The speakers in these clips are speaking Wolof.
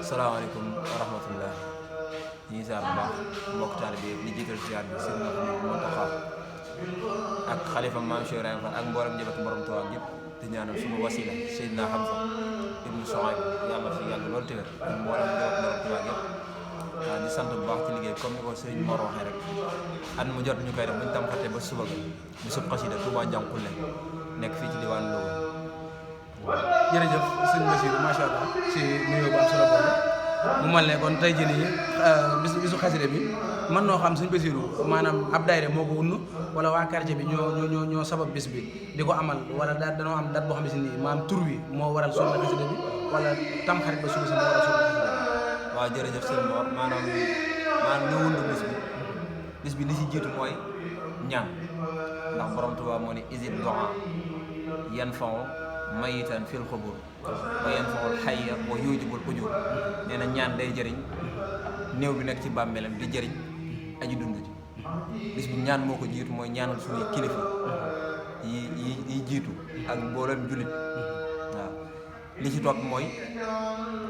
salaamaaleykum wa rahmatullah ñu ngi ziar bu baax mbokk taalibe bi di jiital ziar bi sëñ Mountakha ak xalifa maam Cheikh Ibrahima Fall ak mboolem njabootu borom Tuubaa yëpp di ñaanal sunu wasila Seydina Hamza ibnu Sohayb yàlla fi yàgg loolu tamit ak mboolem njabootu borom Tuubaa yëpp waaw di sant bu baax ci liggéey comme ni ko sëriñ Mor waxee rek at mu jot ñu koy def bu ñu tam xattee ba suba ga bi sub xasida Touba Ndiankoulé nekk fii ci diwaan Louga. jërëjëf sëñ Bassirou macha allah si nuyoo bu am solo boobu mu mel ne kon tey jii nii bisu xasida bi mën noo xam sëñ Bassirou maanaam ab daayira moo ko wunn wala waa quartier bi ñoo sabab bis bi di ko amal wala danoo am date boo xam ne si nii maanaam tur wi moo waral soxla xasida bi wala tamxarit ba suba si moo waral soxla xasida bi. waaw jërëjëf sëñ Mor maanaam ñoo wund bis bi li si jiitu mooy ñaan ndax borom Tuubaa moo ne isid doa yan fao mayitan fil xubur wa yan faul xayya wa yujibul ujur nee na ñaan day jëriñ néew bi nekk ci bàmmeelam di jëriñ aji dund ji bis bi ñaan moo ko jiitu mooy ñaanal suñuy kilifa yi jiitu ak mboolem jullit waaw li ci topp mooy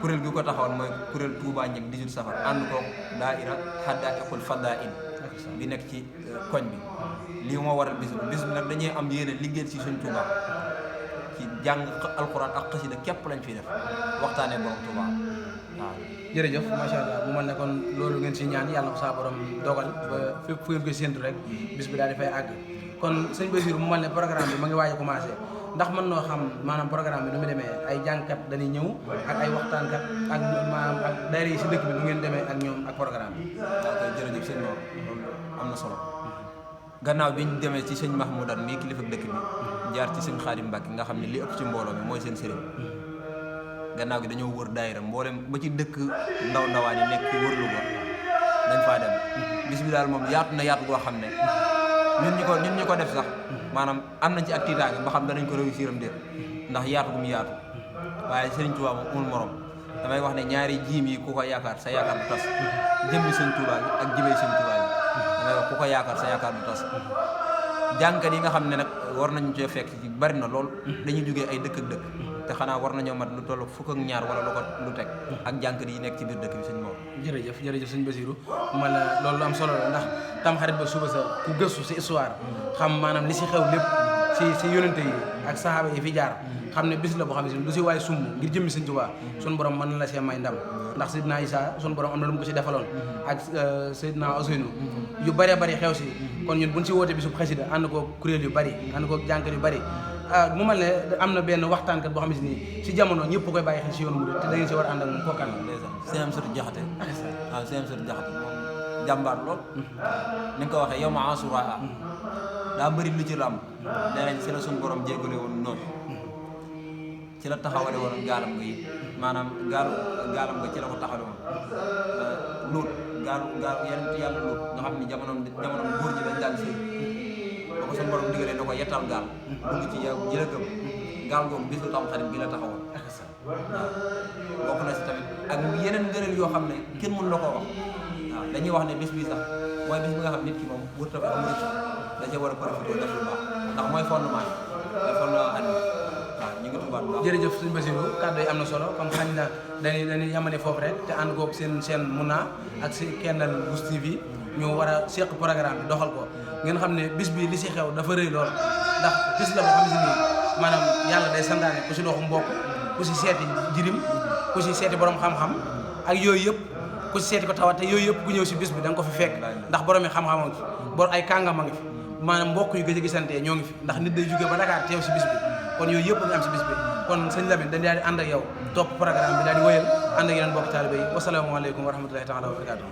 kuréel gi ko taxawal mooy kuréel Touba Ndiaye 18 safar ànd koog daaira Hadaa'iqul Fadaa'il bi nekk ci koñ bi lii moo waral bis bi nag dañuy am yéene liggéey ci suñ Touba ci jàng alxuraan ak xasida képp lañ fiy def waxtaanee borom Touba waaw. jërëjëf macha allah mu mel ne kon loolu ngeen si ñaan yàlla ko saa borom dogal ba fépp fu ngeen koy séntu rek bis bi daal di fay àgg kon sëñ Bassirou mu mel ne programme bi ma ngi waaj a commencé ndax mën noo xam maanaam programme bi nu mu demee ay jàngkat dañuy ñëw ak ay waxtaankat ak maanaam ak daayira yi si dëkk bi nu ngeen demee ak ñoom ak programme bi. waaw kay jërëjëf sëñ Mor loolu am na solo gannaaw bi ñu demee ci sëñ Mahmoudane mii kilifa dëkk bi jaar ci sëñ Xaadim Mbàkke nga xam ne li ëpp ci mbooloo mi mooy seen sëriñ gannaaw gi dañoo wër daayira mboolem ba ci dëkk ndawaan yi nekk ci wër Louga dañ faa dem bis bi daal moom yaatu na yaatu goo xam ne ñun ñi ko def sax maanaam am nañ ci ak tiitaange ba xam danañ ko réussir am déet ndax yaatu gu mu yaatu waaye Sëriñ Tuubaa moom amul morom damay wax ne ñaari jiim yi ku ko yaakaar sa yaakaar du tas jëmmi Sëriñ Tuubaa bi ak jëmee Sëriñ Tuubaa bi damay wax ku ko yaakaar sa yaakaar du tas jàngkat yi nga xam ne nag war nañu cee fekk ci bari na lool dañuy jógee ay dëkk ak dëkk te xanaa war nañoo mat lu toll fukk ak ñaar wala lu teg ak jàngkat yi nekk ci biir dëkk bi sëñ Mor. jërëjëf sëñ Bassirou man loolu lu am solo la ndax tamxarit ba suba sa ku gëstu si histoire xam maanaam li si xew lépp si yonente yi ak saxaaba yi fi jaar xam ne bis la boo xam ne si lu si waaye sumb ngir jëmmi sëñ Tuubaa suñu borom mën na la see may ndam ndax Seydina Isa suñu borom am na lu mu ko si defaloon ak Seydina Ousseynou yu bëree bëri xew si kon ñun buñ si woote bisub xasida ànd ko kuréel yu bëri ànd ko jàngkat yu bëri mu mel ne am na benn waxtaankat boo xam ne si nii si jamono ñëpp koy bàyyi xel si yoonu murid te da ngeen si war a ànd ak moom kookaan la sëñ Amsatu Jaxate waaw sëñ Amsatu Jaxate moom jàmbaar lool ni nga ko waxee yow ma Asura daa bëri lu ci làmb nee nañ si la suñu borom jéggale woon noonu ci la taxawale woon gaalam nga yi maanaam gaalam nga ci la ko taxawale woon luut gaal yeneen yàlla luut nga xam ni jamono góor ñi dañ daan sëy ba ko suñu borom digalee na ko yettal gaal dugg ci yow jëla gëm gaal googu bis lu tam xarit bi la taxawoon waaw bokk na si tamit ak yeneen ngëneel yoo xam ne kenn mënu la koo wax waaw dañuy wax ne bis bi sax mooy bis bi nga xam nit ki moom wër tafe am rëcc da cee war a profité def lu baax ndax mooy fondement yi fondement at waaw ñu ngi tubaat bu baax. jërëjëf sëñ Bassirou kàddu yi am na solo comme xañ na dañuy yamane foofu rek te ànd koog seen chaîne Muna ak si Kendal Bus TV ñu war a seq programme bi doxal ko ngeen xam ne bis bi li si xew dafa rëy lool ndax bis la boo xam ne si nii maanaam yàlla day santaane ku si doxu mbokk ku si seeti jirim ku si seeti borom xam-xam ak yooyu yëpp ku si seeti ko tawat te yooyu yëpp ku ñëw si bis bi da nga ko fi fekk ndax borom yi xam-xam a ngi fi ay kàngam a ngi fi maanaam mbokk yu gëj a gisante ñoo ngi fi ndax nit day jógee ba Dakar teew si bis bi kon yooyu yëpp nga am si bis bi kon sëñ Lamine dañ daal di ànd ak yow topp programme bi daal di wëyal ànd ak yeneen mbokk taalibe yi wasalaamaaleykum wa rahmatullahi taala wa barakatuh